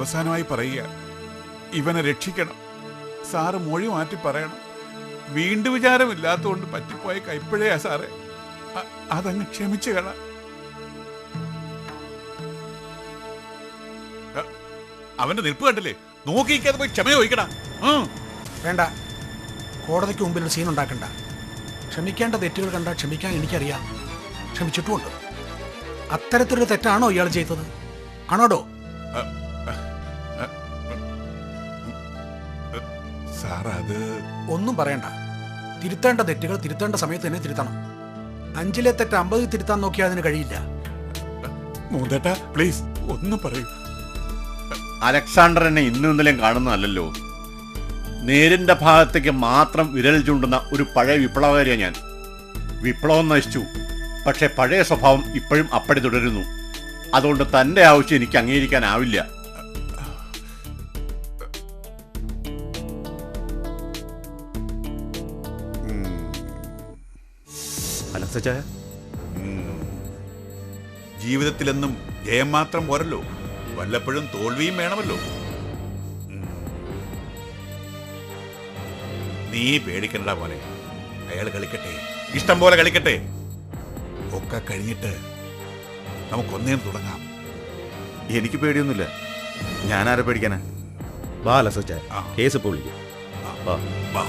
അവസാനമായി പറയുക, ഇവനെ രക്ഷിക്കണം. സാറ് മൊഴി മാറ്റി പറയണം. വീണ്ടും വിചാരമില്ലാത്തതുകൊണ്ട് പറ്റിപ്പോയ കൈപ്പിഴയാ സാറേ. അതങ്ങ് ക്ഷമിച്ചു കള. അവന്റെ നിൽപ്പ് കണ്ടില്ലേ? നോക്കിക്കാതെ പോയി ക്ഷമ ചോദിക്കടാ. വേണ്ട, കോടതിക്ക് മുമ്പിൽ ഒരു സീൻ ഉണ്ടാക്കണ്ട. ക്ഷമിക്കേണ്ട തെറ്റുകൾ കണ്ടാൽ ക്ഷമിക്കാൻ എനിക്കറിയാം, ക്ഷമിച്ചിട്ടുമുണ്ട്. അത്തരത്തിലൊരു തെറ്റാണോ ഇയാൾ ചെയ്തത്? ആണോടോ? സാർ അത് ഒന്നും പറയണ്ട. തിരുത്തേണ്ട തെറ്റുകൾ തിരുത്തേണ്ട സമയത്ത് തന്നെ തിരുത്തണം. 5-ലെ തെറ്റ് 50 തിരുത്താൻ നോക്കിയാൽ അതിന് കഴിയില്ല. മൂന്തേട്ടാ പ്ലീസ് ഒന്ന് പറയൂ. അലക്സാണ്ടർ എന്നെ ഇന്നും ഇന്നലെയും കാണുന്നതല്ലോ. നേരിന്റെ ഭാഗത്തേക്ക് മാത്രം വിരൽ ചൂണ്ടുന്ന ഒരു പഴയ വിപ്ലവകാരിയാണ് ഞാൻ. വിപ്ലവം നശിച്ചു, പക്ഷെ പഴയ സ്വഭാവം ഇപ്പോഴും അപ്പടി തുടരുന്നു. അതുകൊണ്ട് തന്റെ ആവശ്യം എനിക്ക് അംഗീകരിക്കാനാവില്ല. ജീവിതത്തിലെന്നും ജയം മാത്രം പോരല്ലോ, വല്ലപ്പോഴും തോൽവിയും വേണമല്ലോ. നീ പേടിക്കണ്ട മോനെ, അയാൾ കളിക്കട്ടെ, ഇഷ്ടം പോലെ കളിക്കട്ടെ. ഒക്കെ കഴിഞ്ഞിട്ട് നമുക്കൊന്നേം തുടങ്ങാം. എനിക്ക് പേടിയൊന്നുമില്ല. ഞാനാരെ പേടിക്കാനാ? വാ ലസച്ച, കേസ് ഇപ്പോൾ വിളിക്കും. വാ വാ.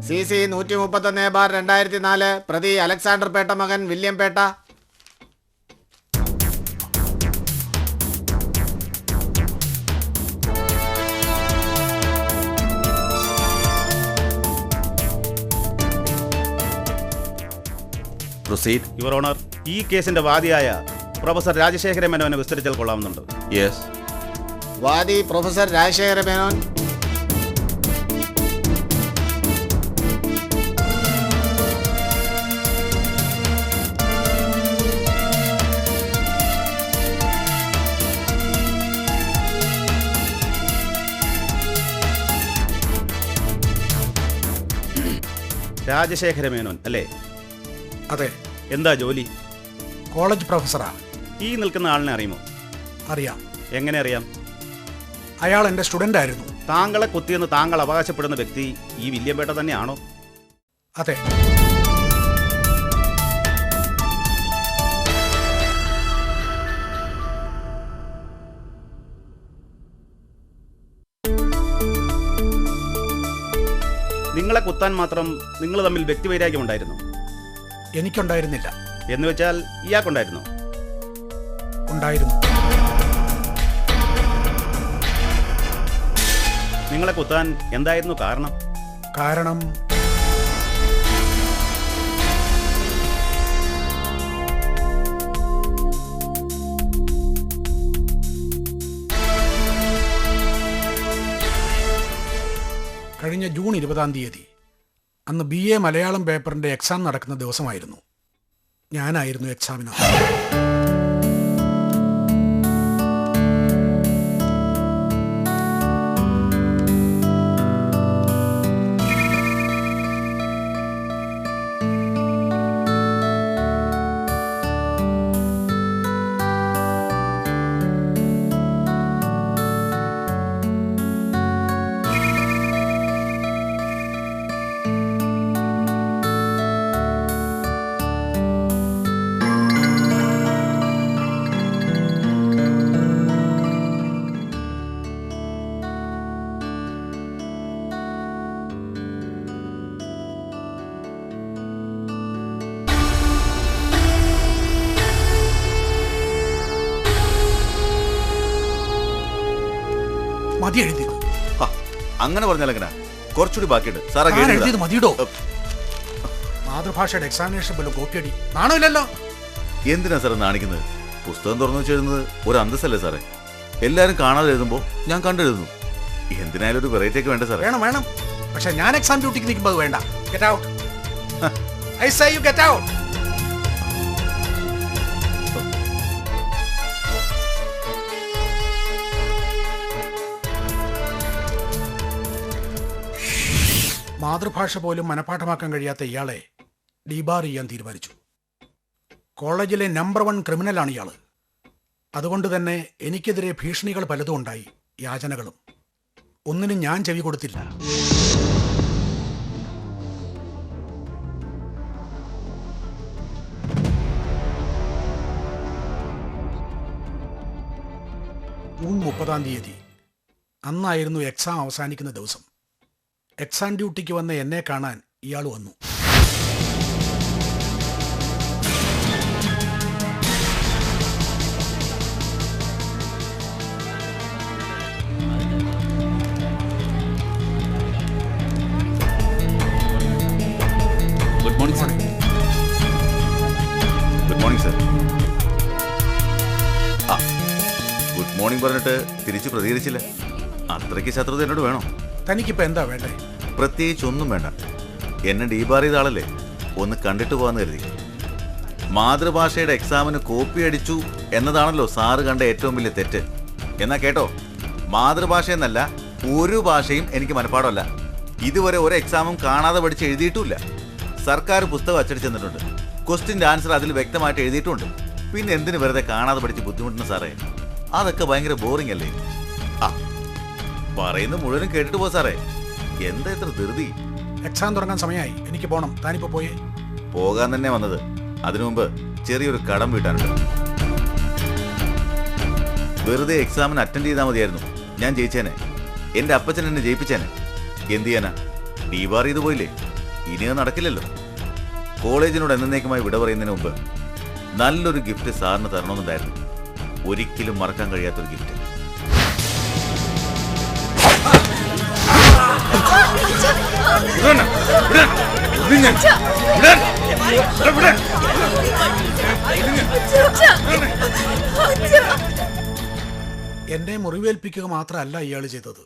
CC 131/2004 പ്രതി അലക്സാണ്ടർ പേട്ട മകൻ വില്യം പേട്ട. പ്രൊസീഡ് യുവർ ഓണർ, ഈ കേസിന്റെ വാദിയായ പ്രൊഫസർ രാജശേഖര മേനോനെ വിസ്തരിച്ചാൽ കൊള്ളാമെന്നുണ്ട്. യെസ്. വാദി പ്രൊഫസർ രാജശേഖര മേനോൻ. രാജശേഖര മേനോൻ അല്ലേ? അതെ. എന്താ ജോലി? കോളേജ് പ്രൊഫസറാ. ഈ നിൽക്കുന്ന ആളിനെ അറിയുമോ? അറിയാം. എങ്ങനെ അറിയാം? അയാൾ എൻ്റെ സ്റ്റുഡൻ്റ് ആയിരുന്നു. താങ്കളെ കുത്തിയെന്ന് താങ്കൾ അവകാശപ്പെടുന്ന വ്യക്തി ഈ വില്യം പേട്ട തന്നെയാണോ? അതെ. നിങ്ങളെ കുത്താൻ മാത്രം നിങ്ങൾ തമ്മിൽ വ്യക്തിവൈരാഗ്യം ഉണ്ടായിരുന്നു? എനിക്കുണ്ടായിരുന്നില്ല. എന്ന് വെച്ചാൽ ഇയാൾക്കുണ്ടായിരുന്നോ? ഉണ്ടായിരുന്നു. നിങ്ങളെ കുത്താൻ എന്തായിരുന്നു കാരണം? കാരണം കഴിഞ്ഞ ജൂൺ 20 അന്ന് BA മലയാളം പേപ്പറിൻ്റെ എക്സാം നടക്കുന്ന ദിവസമായിരുന്നു. ഞാനായിരുന്നു എക്സാമിനർ. മതി എഴുതിയത്. അങ്ങനെ പറഞ്ഞാലെങ്ങനെ? കുറച്ചുകൂടി ബാക്കിയുണ്ട് സാറേ. എഴുതിയത് മതിയിടോ. മാതൃഭാഷയുടെ എക്സാമിനേഷൻ പോലും കോപ്പിയടി നാണമില്ലല്ലോ. എന്തിനാ സാറേ നാണിക്കുന്നത്? പുസ്തകം തുറന്നു വെച്ചെഴുതുന്നത് ഒരു അന്തസ്സല്ലേ സാറേ? എല്ലാവരും കാണാതെ എഴുതുമ്പോൾ ഞാൻ കണ്ടെഴുതുന്നു. എന്തിനായാലും ഒരു വെറൈറ്റി ഒക്കെ വേണ്ട സാറേ? വേണം വേണം, പക്ഷെ ഞാൻ എക്സാം ഡ്യൂട്ടിക്ക് നിൽക്കുമ്പോൾ വേണ്ട. Get out. I say you get out. മാതൃഭാഷ പോലും മനഃപ്പാഠമാക്കാൻ കഴിയാത്ത ഇയാളെ ഡീബാർ ചെയ്യാൻ തീരുമാനിച്ചു. കോളേജിലെ നമ്പർ 1 ക്രിമിനലാണ് ഇയാൾ. അതുകൊണ്ട് തന്നെ എനിക്കെതിരെ ഭീഷണികൾ പലതും ഉണ്ടായി, യാചനകളും. ഒന്നിനും ഞാൻ ചെവി കൊടുത്തില്ല. ജൂൺ 30 അന്നായിരുന്നു എക്സാം അവസാനിക്കുന്ന ദിവസം. എക്സാം ഡ്യൂട്ടിക്ക് വന്ന എന്നെ കാണാൻ ഇയാൾ വന്നു. Good morning sir. Good morning sir. ആ, ഗുഡ് മോർണിംഗ് പറഞ്ഞിട്ട് തിരിച്ച് പ്രതികരിച്ചില്ല. അത്രയ്ക്ക് ശത്രുത എന്നോട് വേണോ? തനിക്കിപ്പോൾ എന്താ വേണ്ടേ? പ്രത്യേകിച്ച് ഒന്നും വേണ്ട. എന്നെ ഡീബാർ ചെയ്ത ആളല്ലേ, ഒന്ന് കണ്ടിട്ട് പോകാന്ന് കരുതി. മാതൃഭാഷയുടെ എക്സാമിന് കോപ്പി അടിച്ചു എന്നതാണല്ലോ സാറ് കണ്ട ഏറ്റവും വലിയ തെറ്റ്. എന്നാ കേട്ടോ, മാതൃഭാഷ എന്നല്ല ഒരു ഭാഷയും എനിക്ക് മനഃപ്പാടമല്ല. ഇതുവരെ ഒരു എക്സാമും കാണാതെ പഠിച്ച് എഴുതിയിട്ടുമില്ല. സർക്കാർ പുസ്തകം അച്ചടിച്ച് തന്നിട്ടുണ്ട്, ക്വസ്റ്റ്യൻ്റെ ആൻസർ അതിൽ വ്യക്തമായിട്ട് എഴുതിയിട്ടുണ്ട്. പിന്നെ എന്തിനു വെറുതെ കാണാതെ പഠിച്ച് ബുദ്ധിമുട്ടുന്ന സാറേ? അതൊക്കെ ഭയങ്കര ബോറിംഗ് അല്ലേ? ആ, പറയുന്നത് മുഴുവനും കേട്ടിട്ട് പോ സാറേ. എന്താ ഇത്ര ധൃതി? എക്സാം തുടങ്ങാൻ സമയമായി, എനിക്ക് പോകണം. താനിപ്പോൾ പോയേ? പോകാൻ തന്നെ വന്നത്. അതിനു മുമ്പ് ചെറിയൊരു കടം വീട്ടാനുണ്ട്. വെറുതെ എക്സാമിന് അറ്റൻഡ് ചെയ്താൽ മതിയായിരുന്നു, ഞാൻ ജയിച്ചേനെ. എൻ്റെ അപ്പച്ചൻ എന്നെ ജയിപ്പിച്ചേനെ. എന്ത് ചെയ്യാനാ, ഡീബാർ ചെയ്തു പോയില്ലേ? ഇനി അത് നടക്കില്ലല്ലോ. കോളേജിനോട് എന്നേക്കുമായി വിട പറയുന്നതിന് മുമ്പ് നല്ലൊരു ഗിഫ്റ്റ് സാറിന് തരണമെന്നുണ്ടായിരുന്നു. ഒരിക്കലും മറക്കാൻ കഴിയാത്തൊരു ഗിഫ്റ്റ്. എന്നെ മുറിവേൽപ്പിക്കുക മാത്രമല്ല ഇയാൾ ചെയ്തത്,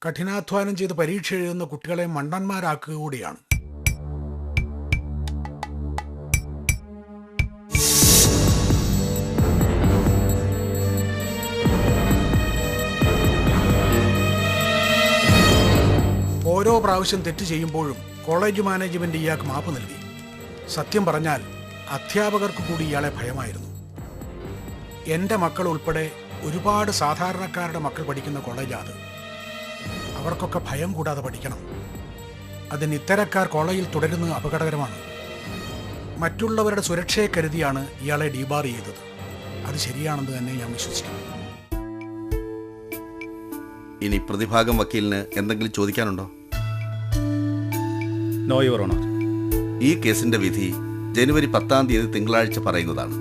കഠിനാധ്വാനം ചെയ്ത് പരീക്ഷ എഴുതുന്ന കുട്ടികളെ മണ്ടന്മാരാക്കുക കൂടിയാണ്. ഓരോ പ്രാവശ്യം തെറ്റ് ചെയ്യുമ്പോഴും കോളേജ് മാനേജ്മെന്റ് ഇയാൾക്ക് മാപ്പ് നൽകി. സത്യം പറഞ്ഞാൽ അധ്യാപകർക്ക് കൂടി ഇയാളെ ഭയമായിരുന്നു. എൻ്റെ മക്കൾ ഉൾപ്പെടെ ഒരുപാട് സാധാരണക്കാരുടെ മക്കൾ പഠിക്കുന്ന കോളേജാണ്. അവർക്കൊക്കെ ഭയം കൂടാതെ പഠിക്കണം. അതിന് ഇത്തരക്കാർ കോളേജിൽ തുടരുന്നത് അപകടകരമാണ്. മറ്റുള്ളവരുടെ സുരക്ഷയെ കരുതിയാണ് ഇയാളെ ഡീബാർ ചെയ്തത്. അത് ശരിയാണെന്ന് തന്നെ ഞാൻ വിശ്വസിക്കുന്നു. ഇനി പ്രതിഭാഗം വക്കീലിന് എന്തെങ്കിലും ചോദിക്കാനുണ്ടോ? No your honour. ഈ കേസിന്റെ വിധി ജനുവരി 10 തിങ്കളാഴ്ച പറയുന്നതാണ്.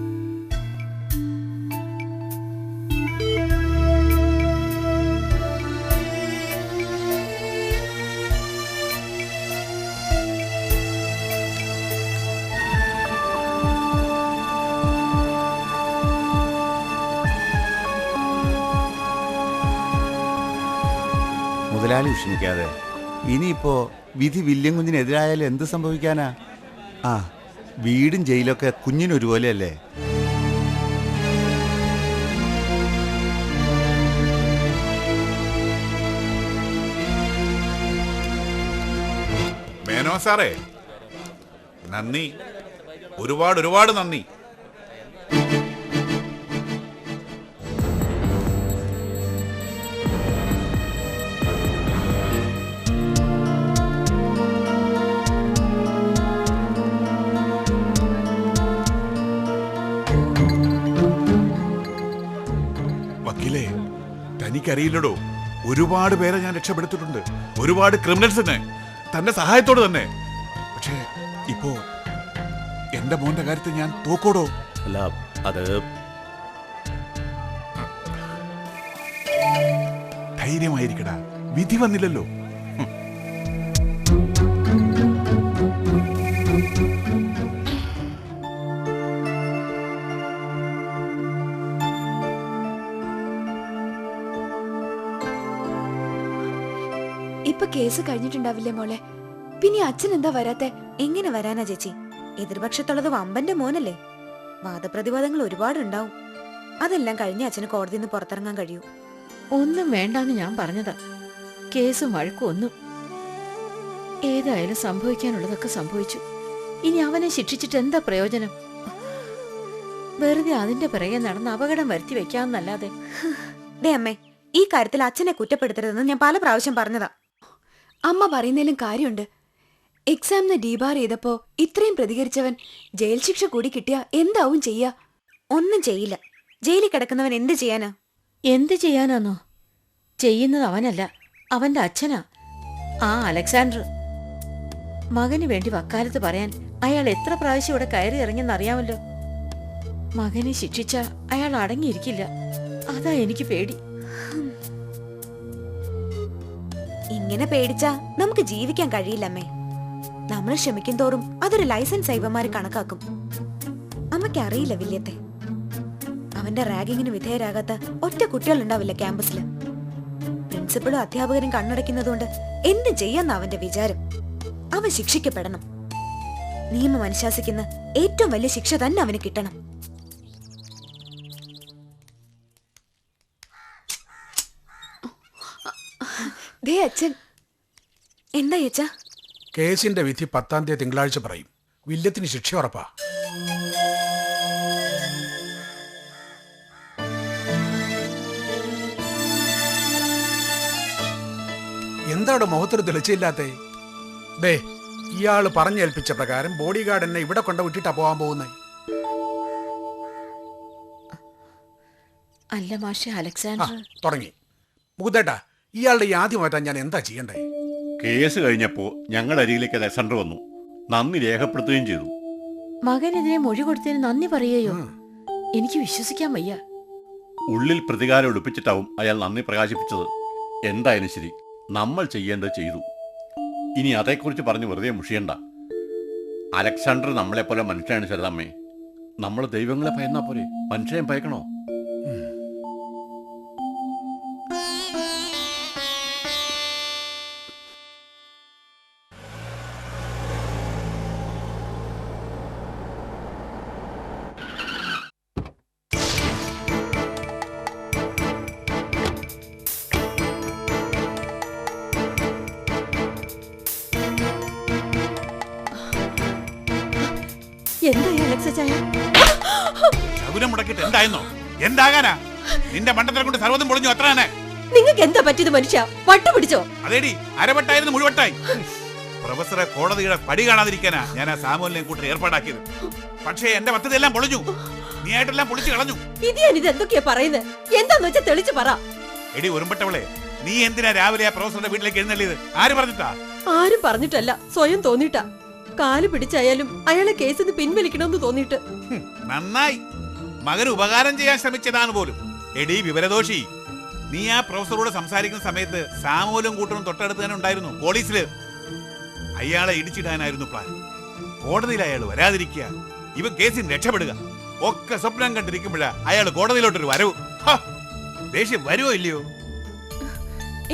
മുതലാളി വിഷമിക്കാതെ. ഇനിയിപ്പോ വിധി വില്യം കുഞ്ഞിനെതിരായാലും എന്ത് സംഭവിക്കാനാ? ആ, വീടും ജയിലൊക്കെ കുഞ്ഞിനൊരുപോലെയല്ലേ? മേനോ സാറേ, നന്ദി, ഒരുപാട് നന്ദി. വക്കീലേ, തനിക്കറിയില്ലടോ, ഒരുപാട് പേരെ ഞാൻ രക്ഷപ്പെടുത്തിയിട്ടുണ്ട്, ഒരുപാട് ക്രിമിനൽസിനെ, തന്റെ സഹായത്തോട് തന്നെ. പക്ഷേ ഇപ്പോ എന്റെ മോന്റെ കാര്യത്തിൽ ഞാൻ തോക്കോടോ? അല്ല, അത് ധൈര്യമായിരിക്കടാ, വിധി വന്നില്ലല്ലോ. ഇപ്പൊ കേസ് കഴിഞ്ഞിട്ടുണ്ടാവില്ലേ മോളെ? പിന്നെ അച്ഛൻ എന്താ വരാത്തെ? എങ്ങനെ വരാനാ ചേച്ചി? എതിർപക്ഷത്തുള്ളത് വമ്പന്റെ മോനല്ലേ. വാദപ്രതിവാദങ്ങൾ ഒരുപാടുണ്ടാവും. അതെല്ലാം കഴിഞ്ഞ് അച്ഛന് കോടതിയിൽ നിന്ന് പുറത്തിറങ്ങാൻ കഴിയൂ. ഒന്നും വേണ്ടാന്ന് ഞാൻ പറഞ്ഞതാ. കേസും വഴക്കും ഒന്നും. ഏതായാലും സംഭവിക്കാനുള്ളതൊക്കെ സംഭവിച്ചു. ഇനി അവനെ ശിക്ഷിച്ചിട്ട് എന്താ പ്രയോജനം? വെറുതെ അതിന്റെ പിറകെ നടന്ന് അപകടം വരുത്തി വെക്കാമെന്നല്ലാതെ. ദേ അമ്മേ, ഈ കാര്യത്തിൽ അച്ഛനെ കുറ്റപ്പെടുത്തരുതെന്ന് ഞാൻ പല പ്രാവശ്യം പറഞ്ഞതാ. അമ്മ പറയുന്നതിലും കാര്യമുണ്ട്. എക്സാമിന് ഡീബാർ ചെയ്തപ്പോ ഇത്രയും പ്രതികരിച്ചവൻ ജയിൽ ശിക്ഷ കൂടി കിട്ടിയാ എന്താവും ചെയ്യാ? ഒന്നും ചെയ്യില്ല. ജയിലിൽ കിടക്കുന്നവൻ എന്ത് ചെയ്യാനാ? എന്ത് ചെയ്യാനാന്നോ? ചെയ്യുന്നത് അവനല്ല, അവന്റെ അച്ഛനാ, ആ അലക്സാണ്ടർ. മകന് വേണ്ടി വക്കാലത്ത് പറയാൻ അയാൾ എത്ര പ്രാവശ്യം ഇവിടെ കയറി ഇറങ്ങിയെന്നറിയാമല്ലോ. മകനെ ശിക്ഷിച്ച അയാൾ അടങ്ങിയിരിക്കില്ല. അതാ എനിക്ക് പേടി. ഇങ്ങനെ പേടിച്ചാ നമുക്ക് ജീവിക്കാൻ കഴിയില്ലമ്മേ. നമ്മൾ ക്ഷമിക്കും തോറും അതൊരു ലൈസൻസ് ഇവന്മാര് കണക്കാക്കും. അമ്മയ്ക്ക് അറിയില്ല വില്യത്തെ. അവന്റെ റാഗിങ്ങിന് വിധേയരാകാത്ത ഒറ്റ കുട്ടികളുണ്ടാവില്ല ക്യാമ്പസില്. പ്രിൻസിപ്പളും അധ്യാപകരും കണ്ണടയ്ക്കുന്നതുകൊണ്ട് എന്ത് ചെയ്യാന്ന അവന്റെ വിചാരം. അവൻ ശിക്ഷിക്കപ്പെടണം. നിയമം അനുശാസിക്കുന്ന ഏറ്റവും വലിയ ശിക്ഷ തന്നെ അവന് കിട്ടണം. ദേ അച്ഛൻ. എന്താ ചേച്ചാ? കേസിന്റെ വിധി 10-ാം തീയതി തിങ്കളാഴ്ച പറയും. വില്യത്തിന് ശിക്ഷ ഉറപ്പാ. എന്താണ് മുഖത്തൊരു തെളിച്ചില്ലാത്തേ? ദേ, ഇയാള് പറഞ്ഞേൽപ്പിച്ച പ്രകാരം ബോഡി ഗാർഡ് എന്നെ ഇവിടെ കൊണ്ട് വിട്ടിട്ടാ പോവാൻ പോകുന്നേ. അല്ല മാഷെ, അലക്സാണ്ടർ തുടങ്ങി. മുകുതേട്ടാ, ഇയാളുടെ ഈ ആദ്യം മാറ്റാൻ ഞാൻ എന്താ ചെയ്യണ്ടേ? കേസ് കഴിഞ്ഞപ്പോ ഞങ്ങളുടെ അരികിലേക്ക് അലക്സാണ്ടർ വന്നു, നന്ദി രേഖപ്പെടുത്തുകയും ചെയ്തു. മകനെതിരെ മൊഴി കൊടുത്തതിന് നന്ദി പറയുകയോ? എനിക്ക് വിശ്വസിക്കാൻ വയ്യ. ഉള്ളിൽ പ്രതികാരം ഒളിപ്പിച്ചിട്ടാവും അയാൾ നന്ദി പ്രകാശിപ്പിച്ചത്. എന്തായാലും ശരി, നമ്മൾ ചെയ്യേണ്ടത് ചെയ്തു. ഇനി അതേക്കുറിച്ച് പറഞ്ഞ് വെറുതെ മുഷിയണ്ട. അലക്സാണ്ടർ നമ്മളെപ്പോലെ മനുഷ്യനാണ് ശരതമ്മേ. നമ്മൾ ദൈവങ്ങളെ ഭയന്നാ പോരെ, മനുഷ്യനെ ഭയക്കണോ? എന്തായി അലക്സ ചായ? ശകുനം മുടക്കിട്ട് എന്തായെന്നോ? എന്താകാനാ? നിന്റെ മണ്ടത്തിനെ കൊണ്ട് സർവ്വതും പൊളിഞ്ഞു. അത്ര തന്നെ. നിങ്ങൾക്ക് എന്താ പറ്റിയത് മനുഷ്യ? വട്ടു പിടിച്ചോ? അതേടി, അരവട്ടായിരുന്നു മുഴുവട്ടായി. പ്രൊഫസറെ കോടതിയുടെ പടി കാണാതിരിക്കാനാ ഞാൻ ആ സാമൂലിനെ കൂട്ടി ഏർപ്പാടാക്കിയത്. പക്ഷേ എന്റെ പദ്ധതി എല്ലാം പൊളിഞ്ഞു. നീ ആയിട്ടെല്ലാം പൊളിച്ചു കളഞ്ഞു. ഇത് എന്തൊക്കെയാ പറയുന്നത്? എന്താന്ന് വെച്ചാ തെളിച്ചു പറ. എടി ഉറുമ്പട്ടവളെ, നീ എന്തിനാ രാവിലെ ആ പ്രൊഫസറുടെ വീട്ടിലേക്ക് എഴുന്നള്ളിയത്? ആര് പറഞ്ഞിട്ടാ? ആരും പറഞ്ഞിട്ടല്ല, സ്വയം തോന്നിട്ടാ. കാല് പിടിച്ചായാലും അയാളെ കേസിന്ന് പിൻവലിക്കണമെന്ന് തോന്നിയിട്ട്. നന്നായി, മകന് ഉപകാരം ചെയ്യാൻ ശ്രമിച്ചതാണ് പോലും. എടി വിവരദോഷി, നീ ആ പ്രൊഫസറോട് സംസാരിക്കുന്ന സമയത്ത് സാമൂലും കൂട്ടനും തൊട്ടടുത്ത് തന്നെ ഉണ്ടായിരുന്നു പോലീസില്. അയാളെ ഇടിച്ചിടാനായിരുന്നു പ്ലാൻ. കോടതിയിൽ അയാൾ വരാതിരിക്കുക, ഇവ കേസിന് രക്ഷപ്പെടുക, ഒക്കെ സ്വപ്നം കണ്ടിരിക്കുമ്പോഴാ അയാൾ കോടതിയിലോട്ടൊരു വരവ്. ദേഷ്യം വരുവോ ഇല്ലയോ?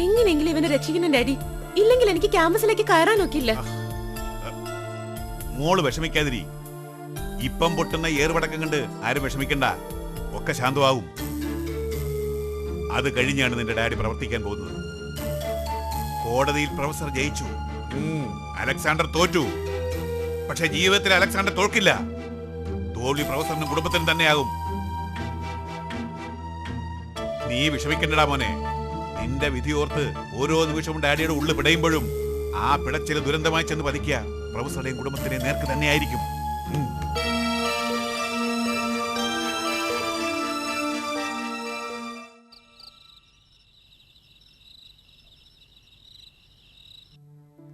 എങ്ങനെയെങ്കിലും ഇവനെ രക്ഷിക്കണം ഡാഡി, ഇല്ലെങ്കിൽ എനിക്ക് ക്യാമ്പസിലേക്ക് കയറാനൊക്കില്ല. മോള് വിഷമിക്കാതിരി. ഇപ്പം പൊട്ടുന്ന ഏറുപടക്കം കണ്ട് ആരും വിഷമിക്കണ്ട, ഒക്കെ ശാന്തമാവും. അത് കഴിഞ്ഞാണ് നിന്റെ ഡാഡി പ്രവർത്തിക്കാൻ പോകുന്നത്. കോടതിയിൽ പ്രൊഫസർ ജയിച്ചു, അലക്സാണ്ടർ തോറ്റു. പക്ഷെ ജീവിതത്തിൽ അലക്സാണ്ടർ തോൽക്കില്ല. തോൽവി പ്രൊഫസറിനും കുടുംബത്തിനും തന്നെയാകും. നീ വിഷമിക്കണ്ടടാ മോനെ. നിന്റെ വിധി ഓർത്ത് ഓരോ നിമിഷവും ഡാഡിയുടെ ഉള്ളിൽ പിടയുമ്പോഴും ആ പിടച്ചില് ദുരന്തമായി ചെന്ന് പതിക്കുക പ്രൊഫസറുടെയും കുടുംബത്തിന്റെയും നേർക്ക് തന്നെയായിരിക്കും.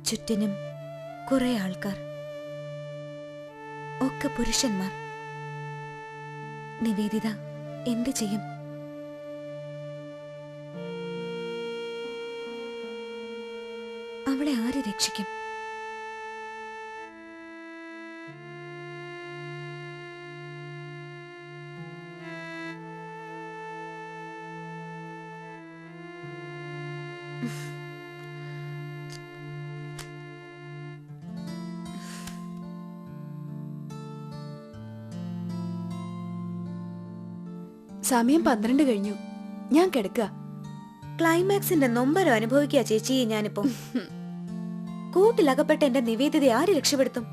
ചുറ്റിനും കുറെ ആൾക്കാർ, ഒക്കെ പുരുഷന്മാർ. നിവേദിത എന്ത് ചെയ്യും? അവളെ ആര് രക്ഷിക്കും? സമയം 12 കഴിഞ്ഞു. ഞാൻ കിടക്കുക. ക്ലൈമാക്സിന്റെ നൊമ്പരം അനുഭവിക്കുക ചേച്ചി ഞാനിപ്പോ. കൂട്ടിലകപ്പെട്ട എന്റെ നിവേദിത ആര് രക്ഷപ്പെടുത്തും?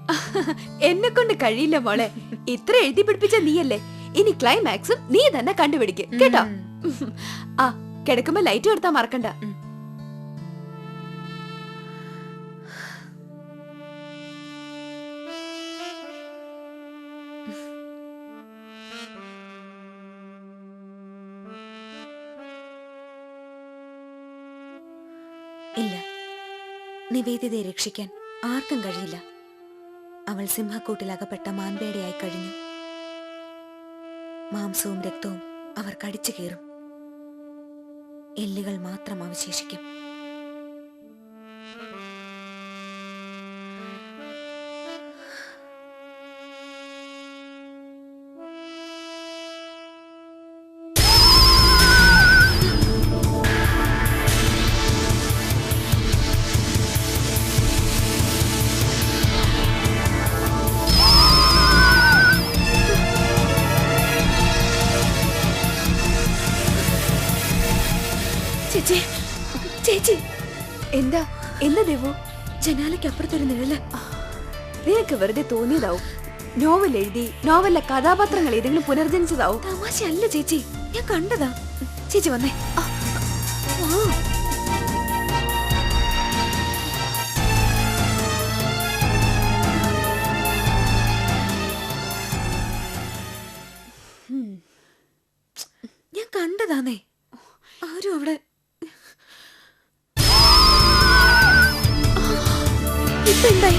എന്നെ കൊണ്ട് കഴിയില്ല മോളെ. ഇത്ര എഴുതി പിടിപ്പിച്ച നീയല്ലേ, ഇനി ക്ലൈമാക്സും നീ തന്നെ കണ്ടുപിടിക്ക് കേട്ടോ. ആ കിടക്കുമ്പോ ലൈറ്റ് കൊടുത്താ മറക്കണ്ട. ഇല്ല, നിവേദിതയെ രക്ഷിക്കാൻ ആർക്കും കഴിയില്ല. അവൾ സിംഹക്കൂട്ടിലകപ്പെട്ട മാൻപേടയായി കഴിഞ്ഞു. മാംസവും രക്തവും അവർ കടിച്ചു കീറും. എല്ലുകൾ മാത്രം അവശേഷിക്കും. ചേച്ചി, ചേച്ചി, എന്താ എന്താ ദേവു? ജനാലയ്ക്കപ്പുറത്തൊരു നിഴല്. നിനക്ക് വെറുതെ തോന്നിയതാവും. നോവൽ എഴുതി നോവലിലെ കഥാപാത്രങ്ങൾ ഏതെങ്കിലും പുനർജനിച്ചതാവും. തമാശയല്ല ചേച്ചി, ഞാൻ കണ്ടതാ. ചേച്ചി വന്നേ. ഞാൻ കണ്ടതാന്നേ. ആരും അവിടെ എന്തായി?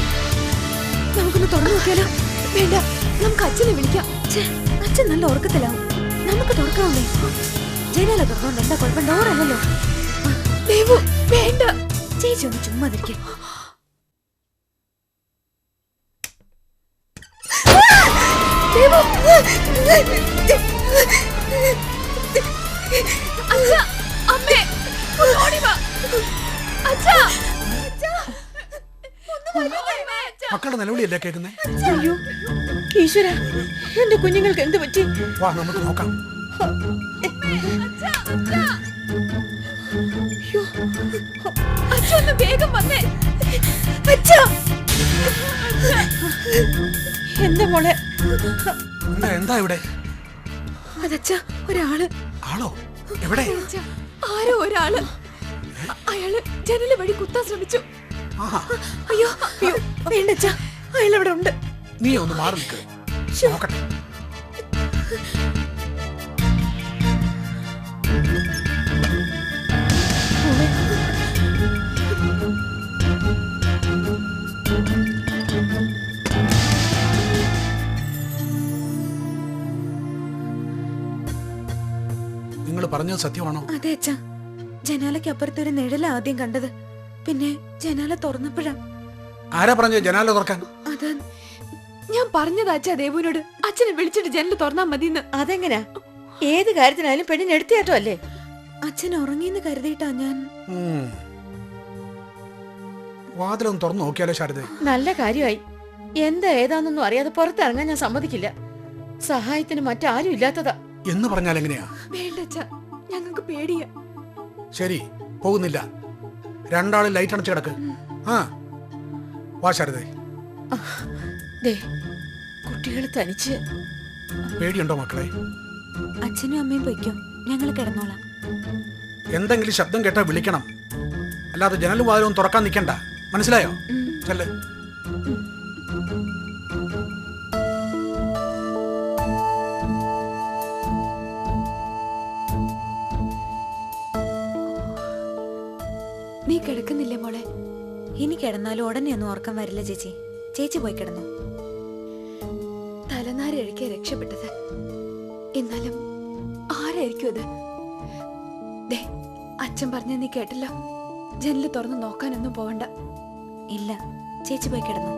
നമുക്കൊന്ന് തുറന്നു നോക്കിയാലോ? വേണ്ട, നമുക്ക് അച്ഛനെ വിളിക്കാം. അച്ഛൻ നല്ല ഉറക്കത്തിലാവും. നമുക്ക് തുറക്കാവുന്നേ. ജനാല തുറന്നോണ്ട് എന്താ കുഴപ്പം? ഡോറല്ലല്ലോ. ദേവു വേണ്ട. ചേച്ചി ഒന്ന് ചുമ്മാ നിൽക്കേ. മക്കളുടെ നിലവിളിയല്ലേ കേൾക്കുന്നേ? അയ്യോ ഈശ്വര, എന്റെ കുഞ്ഞുങ്ങൾക്ക് എന്ത് പറ്റി? വാ നമുക്ക് നോക്കാം. അച്ഛൻ വേഗം വന്നേ. എന്താ മോളെ? എന്താ ഇവിടെ? അതച്ഛാ, ഒരാള്. ആളോ? എവിടെ? ആരോ ഒരാള്. അയാള് ജനല് വഴി കുത്താൻ ശ്രമിച്ചു. അയ്യോ അയ്യോ, വേണ്ടച്ചാ, അയാൾ അവിടെ ഉണ്ട്. നീ ഒന്ന് മാറി നിൽക്ക്, നോക്കട്ടെ. നിങ്ങൾ പറഞ്ഞത് സത്യമാണോ? അതെ അച്ഛാ, ജനാലയ്ക്ക് അപ്പുറത്തൊരു നിഴല ആദ്യം കണ്ടത്. പിന്നെ ജനാല തുറന്നപ്പോഴാ. ആരാ പറഞ്ഞത് ജനാല തുറക്കാൻ? അത് ഞാൻ പറഞ്ഞതാ അച്ഛാ ദേവുവിനോട്, അച്ഛനെ വിളിച്ചിട്ട് ജനല് തുറന്നാ മതിന്ന്. അതെങ്ങനാ? ഏത് കാര്യത്തിനായാലും പെണ്ണിന് എടുത്തിയാട്ടോ അല്ലേ? അച്ഛൻ ഉറങ്ങിയെന്ന് കരുതിയിട്ടാ ഞാൻ. വാതിലൊന്ന് തുറന്നു നോക്കിയാലോ ശാരദ? നല്ല കാര്യമായി. എന്താ ഏതാന്നൊന്നും അറിയാതെ പുറത്തിറങ്ങാൻ ഞാൻ സമ്മതിക്കില്ല. സഹായത്തിന് മറ്റാരും ഇല്ലാത്തതാ എന്ന് പറഞ്ഞാൽ എങ്ങനെയാ? വേണ്ട അച്ഛാ, ഞങ്ങൾക്ക് പേടിയാ. ശരി, പോകുന്നില്ല. രണ്ടാളും ലൈറ്റ് അണച്ചു കിടക്ക്. വാ ശാരദ. കുട്ടികൾ തനിച്ച്. പേടിയുണ്ടോ മക്കളെ? അച്ഛനും അമ്മയും പൊയ്ക്കോ, ഞങ്ങൾ കിടന്നോളാം. എന്തെങ്കിലും ശബ്ദം കേട്ടാ വിളിക്കണം, അല്ലാതെ ജനലും വാതിലും തുറക്കാൻ നിൽക്കണ്ട. മനസ്സിലായോ? ചെല്ല്. നീ കിടക്കുന്നില്ലേ മോളെ? ഇനി കിടന്നാലും ഉടനെ ഒന്നും ഉറക്കം വരില്ല ചേച്ചി. ചേച്ചി പോയി കിടന്നു. തലനാരിഴക്കെ രക്ഷപ്പെട്ടത്. എന്നാലും ആരായിരിക്കും അത്? ദേ, അച്ഛൻ പറഞ്ഞ നീ കേട്ടല്ലോ. ജനല് തുറന്ന് നോക്കാനൊന്നും പോവണ്ട. ഇല്ല, ചേച്ചി പോയി കിടന്നു.